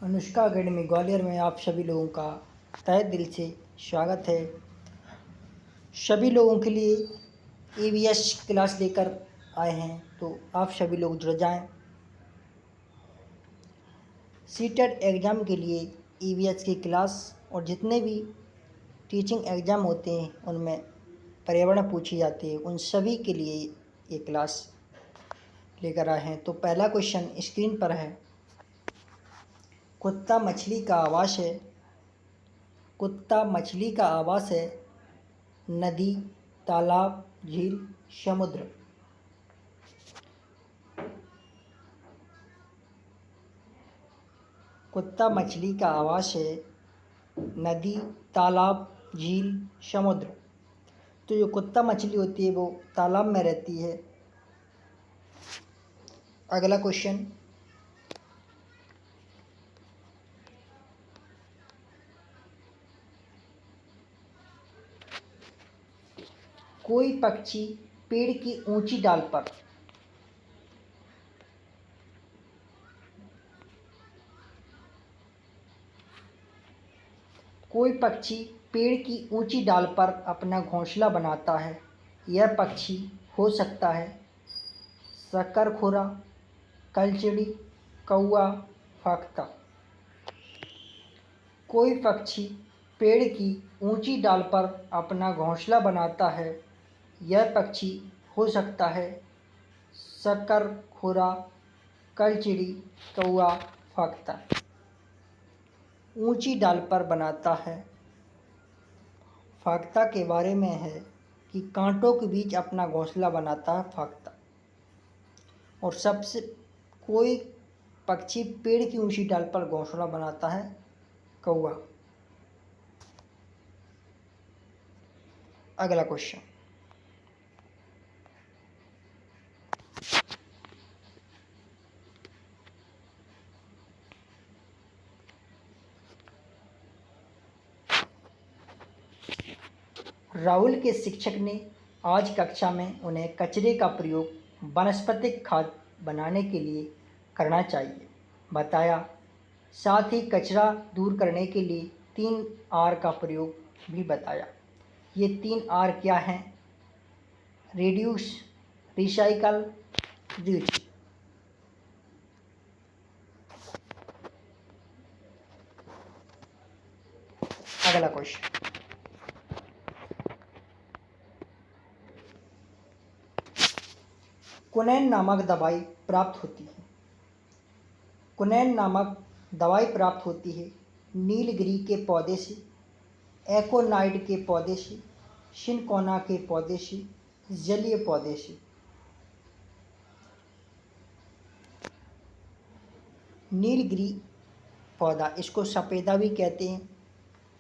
Anushka academy Gwalior में आप सभी लोगों का तहे दिल से स्वागत है। सभी लोगों के लिए ईवीएस क्लास लेकर आए हैं, तो आप सभी लोग जुड़ जाएं। सीटेट एग्ज़ाम के लिए ईवीएस की क्लास और जितने भी टीचिंग एग्ज़ाम होते हैं उनमें पर्यावरण पूछी जाती है, उन सभी के लिए ये क्लास लेकर आए हैं। तो पहला क्वेश्चन स्क्रीन पर है। कुत्ता मछली का आवास है। कुत्ता मछली का आवास है। नदी, तालाब, झील, समुद्र। कुत्ता मछली का आवास है। नदी, तालाब, झील, समुद्र। तो जो कुत्ता मछली होती है वो तालाब में रहती है। अगला क्वेश्चन। कोई पक्षी पेड़ की ऊंची डाल पर कोई पक्षी पेड़ की ऊंची डाल पर अपना घोंसला बनाता है। यह पक्षी हो सकता है शकरखुरा, कलचिड़ी, कौआ, फाख्ता। कोई पक्षी पेड़ की ऊंची डाल पर अपना घोंसला बनाता है। यह पक्षी हो सकता है शकरखुरा, कलचिड़ी, कौआ, फाख्ता। ऊंची डाल पर बनाता है। फाख्ता के बारे में है कि कांटों के बीच अपना घोंसला बनाता है फाख्ता। और सबसे कोई पक्षी पेड़ की ऊंची डाल पर घोंसला बनाता है कौआ। अगला क्वेश्चन। राहुल के शिक्षक ने आज कक्षा में उन्हें कचरे का प्रयोग वनस्पतिक खाद बनाने के लिए करना चाहिए बताया। साथ ही कचरा दूर करने के लिए 3 आर का प्रयोग भी बताया। ये 3 आर क्या हैं? Reduce, recycle, reuse. अगला क्वेश्चन। क्विनैन नामक दवाई प्राप्त होती है। क्विनैन नामक दवाई प्राप्त होती है नीलगिरी के पौधे से, एकोनाइड के पौधे से, सिनकोना के पौधे से, जलीय पौधे से। नीलगिरी पौधा, इसको सफ़ेदा भी कहते हैं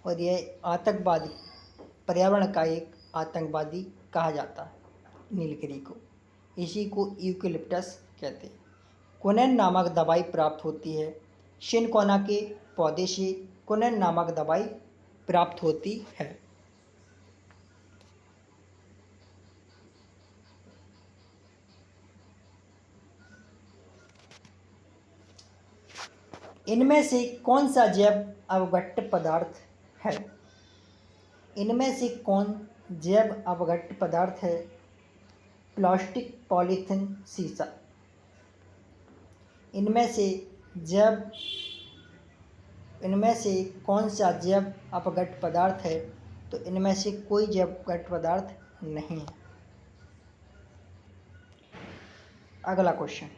और यह आतंकवादी, पर्यावरण का एक आतंकवादी कहा जाता है नीलगिरी को। इसी को यूकेलिप्टस कहते हैं। क्विनैन नामक दवाई प्राप्त होती है सिनकोना के पौधे से। क्विनैन नामक दवाई प्राप्त होती है। इनमें से कौन सा जैव अवघट्ट पदार्थ है? इनमें से कौन जैव अवघट्ट पदार्थ है? प्लास्टिक, पॉलीथीन, सीसा। इनमें से कौन सा जैव अपघट्ट पदार्थ है? तो इनमें से कोई जैव अपघट्ट पदार्थ नहीं है। अगला क्वेश्चन।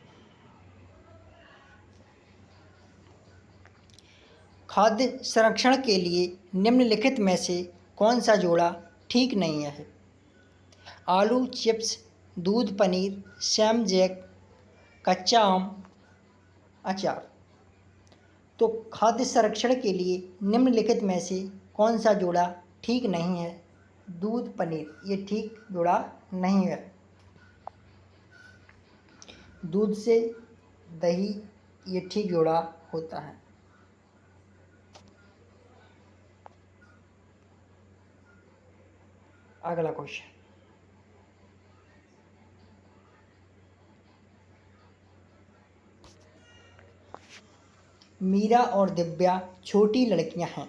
खाद्य संरक्षण के लिए निम्नलिखित में से कौन सा जोड़ा ठीक नहीं है? आलू चिप्स, दूध पनीर, सैम जैक, कच्चा आम, अचार। तो खाद्य संरक्षण के लिए निम्नलिखित में से कौन सा जोड़ा ठीक नहीं है? दूध पनीर, ये ठीक जोड़ा नहीं है। दूध से दही, ये ठीक जोड़ा होता है। अगला क्वेश्चन। मीरा और दिव्या छोटी लड़कियां हैं।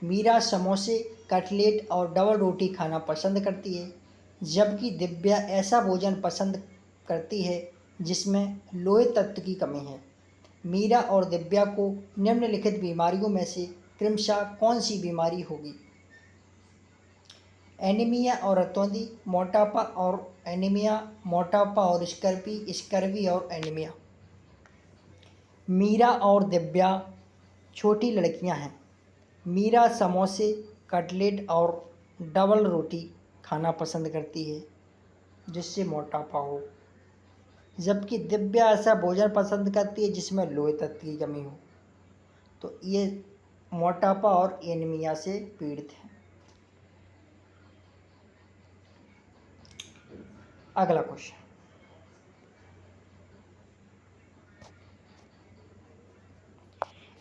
मीरा समोसे, कटलेट और डबल रोटी खाना पसंद करती है, जबकि दिव्या ऐसा भोजन पसंद करती है जिसमें लोहे तत्व की कमी है। मीरा और दिव्या को निम्नलिखित बीमारियों में से क्रमशः कौन सी बीमारी होगी? एनीमिया और रतौंधी, मोटापा और एनीमिया, मोटापा और स्कर्वी, स्कर्वी और एनीमिया। मीरा और दिव्या छोटी लड़कियां हैं। मीरा समोसे, कटलेट और डबल रोटी खाना पसंद करती है जिससे मोटापा हो, जबकि दिव्या ऐसा भोजन पसंद करती है जिसमें लोहे तत्व की कमी हो। तो ये मोटापा और एनीमिया से पीड़ित है। अगला क्वेश्चन,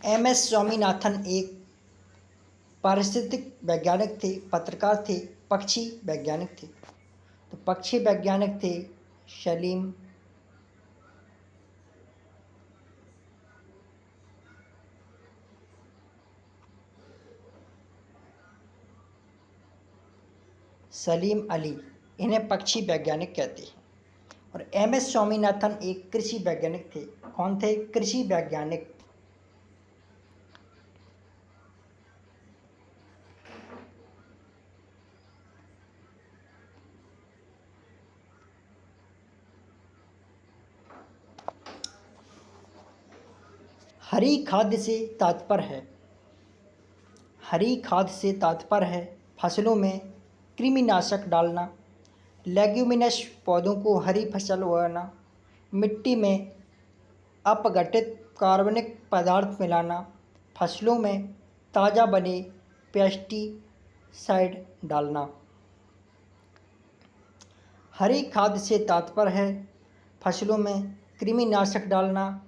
एम एस स्वामीनाथन एक पारिस्थितिक वैज्ञानिक थे, पत्रकार थे, पक्षी वैज्ञानिक थे। तो पक्षी वैज्ञानिक थे सलीम अली, इन्हें पक्षी वैज्ञानिक कहते हैं। और एम एस स्वामीनाथन एक कृषि वैज्ञानिक थे। कौन थे? कृषि वैज्ञानिक। हरी खाद से तात्पर्य है, हरी खाद से तात्पर्य है फसलों में कृमिनाशक डालना, लेग्यूमिनस पौधों को हरी फसल उगाना, मिट्टी में अपघटित कार्बनिक पदार्थ मिलाना, फसलों में ताज़ा बने पेस्टिसाइड डालना। हरी खाद से तात्पर्य है फसलों में कृमिनाशक डालना,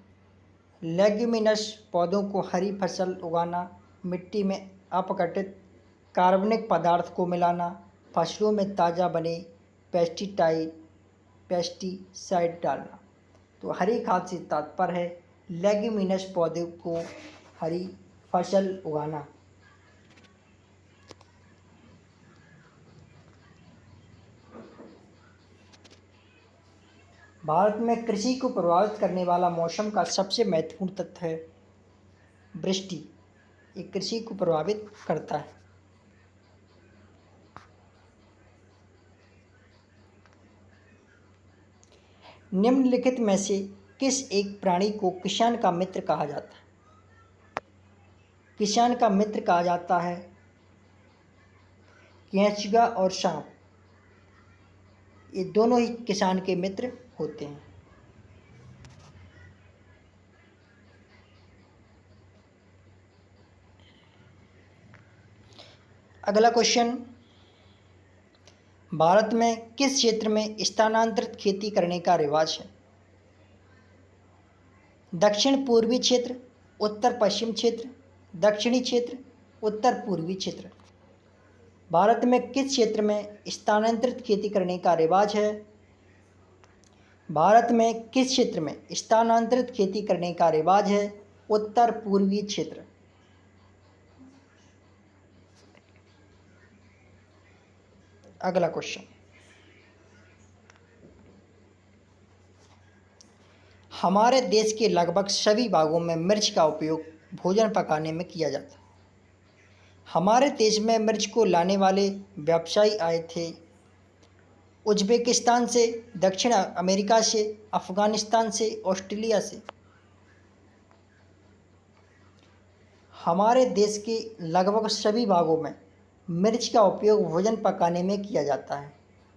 लेग्यूमिनस पौधों को हरी फसल उगाना, मिट्टी में अपघटित कार्बनिक पदार्थ को मिलाना, फसलों में ताज़ा बने पेस्टिसाइड डालना। तो हरी खाद से तात्पर्य है लेग्यूमिनस पौधे को हरी फसल उगाना। भारत में कृषि को प्रभावित करने वाला मौसम का सबसे महत्वपूर्ण तत्व है वृष्टि। ये कृषि को प्रभावित करता है। निम्नलिखित में से किस एक प्राणी को किसान का मित्र कहा जाता है? किसान का मित्र कहा जाता है केंचुआ और सांप। ये दोनों ही किसान के मित्र होते हैं। अगला क्वेश्चन, भारत में किस क्षेत्र में स्थानांतरित खेती करने का रिवाज है? दक्षिण पूर्वी क्षेत्र, उत्तर पश्चिम क्षेत्र, दक्षिणी क्षेत्र, उत्तर पूर्वी क्षेत्र। भारत में किस क्षेत्र में स्थानांतरित खेती करने का रिवाज है? भारत में किस क्षेत्र में स्थानांतरित खेती करने का रिवाज है? उत्तर पूर्वी क्षेत्र। अगला क्वेश्चन, हमारे देश के लगभग सभी भागों में मिर्च का उपयोग भोजन पकाने में किया जाता है। हमारे देश में मिर्च को लाने वाले व्यवसायी आए थे उज्बेकिस्तान से, दक्षिण अमेरिका से, अफ़गानिस्तान से, ऑस्ट्रेलिया से। हमारे देश के लगभग सभी भागों में मिर्च का उपयोग भोजन पकाने में किया जाता है।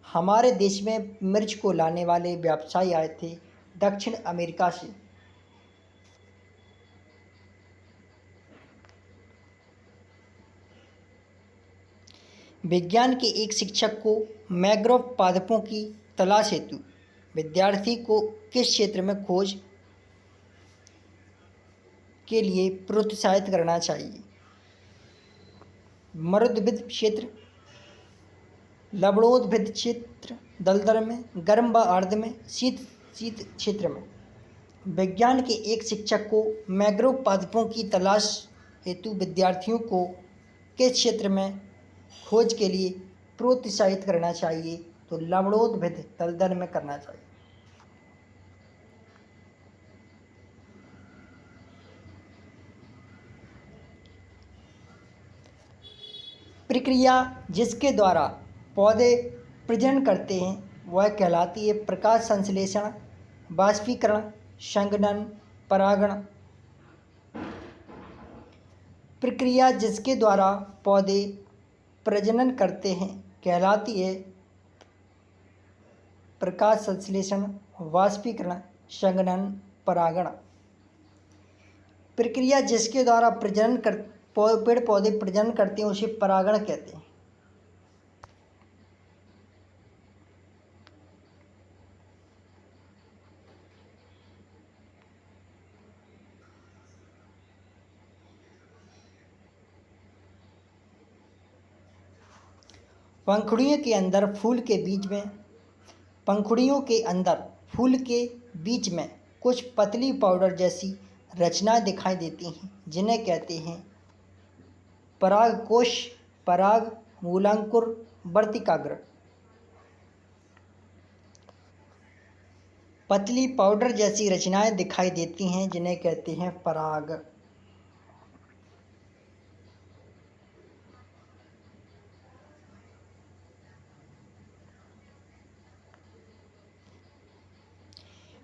हमारे देश में मिर्च को लाने वाले व्यवसायी आए थे दक्षिण अमेरिका से। विज्ञान के एक शिक्षक को मैंग्रोव पादपों की तलाश हेतु विद्यार्थी को किस क्षेत्र में खोज के लिए प्रोत्साहित करना चाहिए? मरुद्भिद क्षेत्र, लवणोद्भिद क्षेत्र, दलदल में, गर्म व आर्द्र में, शीत क्षेत्र में। विज्ञान के एक शिक्षक को मैंग्रोव पादपों की तलाश हेतु विद्यार्थियों को किस क्षेत्र में खोज के लिए प्रोत्साहित करना चाहिए? तो लवणोद्भिद दलदल में करना चाहिए। प्रक्रिया जिसके द्वारा पौधे प्रजनन करते हैं वह कहलाती है प्रकाश संश्लेषण, बाष्पीकरण, संघनन, परागण। प्रक्रिया जिसके द्वारा पौधे प्रजनन करते हैं कहलाती है प्रकाश संश्लेषण, वाष्पीकरण, संघनन, परागण। प्रक्रिया जिसके द्वारा पेड़ पौधे प्रजनन करते हैं उसे परागण कहते हैं। पंखुड़ियों के अंदर फूल के बीच में कुछ पतली पाउडर जैसी रचनाएं दिखाई देती हैं जिन्हें कहते हैं परागकोश, पराग मूलांकुर, वर्तिकाग्र। पतली पाउडर जैसी रचनाएं दिखाई देती हैं जिन्हें कहते हैं पराग।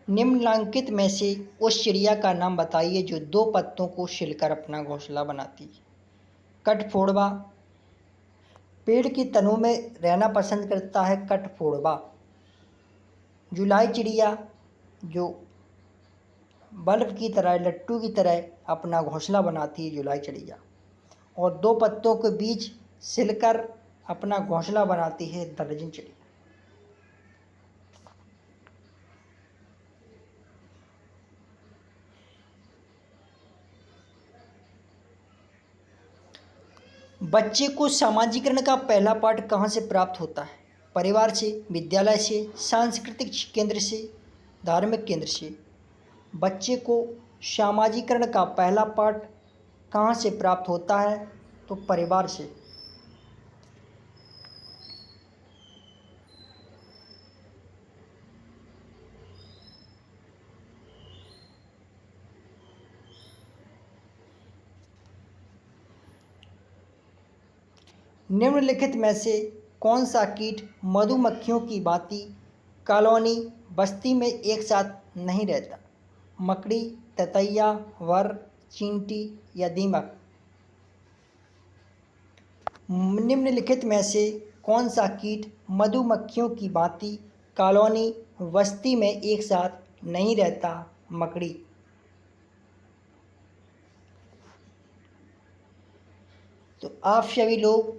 निम्नलिखित में से उस चिड़िया का नाम बताइए जो 2 पत्तों को छिलकर अपना घोंसला बनाती है। कठफोड़वा। पेड़ की तनों में रहना पसंद करता है कठफोड़वा। जुलाई चिड़िया जो बल्ब की तरह, लट्टू की तरह अपना घोंसला बनाती है जुलाई चिड़िया। और 2 पत्तों के बीच छिलकर अपना घोंसला बनाती है दर्जन चिड़िया। बच्चे को सामाजिकरण का पहला पाठ कहाँ से प्राप्त होता है? परिवार से, विद्यालय से, सांस्कृतिक केंद्र से, धार्मिक केंद्र से। बच्चे को सामाजिकरण का पहला पाठ कहाँ से प्राप्त होता है? तो परिवार से। निम्नलिखित में से कौन सा कीट मधुमक्खियों की भांति कॉलोनी बस्ती में एक साथ नहीं रहता? मकड़ी, ततैया, वर, चींटी या दीमक। निम्नलिखित में से कौन सा कीट मधुमक्खियों की भांति कॉलोनी बस्ती में एक साथ नहीं रहता? मकड़ी। तो आप सभी लोग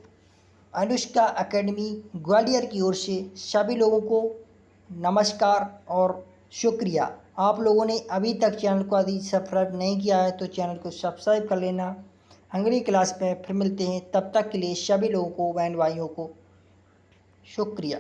अनुष्का एकेडमी ग्वालियर की ओर से सभी लोगों को नमस्कार और शुक्रिया। आप लोगों ने अभी तक चैनल को यदि सब्सक्राइब नहीं किया है तो चैनल को सब्सक्राइब कर लेना। अगली क्लास में फिर मिलते हैं, तब तक के लिए सभी लोगों को, बहन भाइयों को शुक्रिया।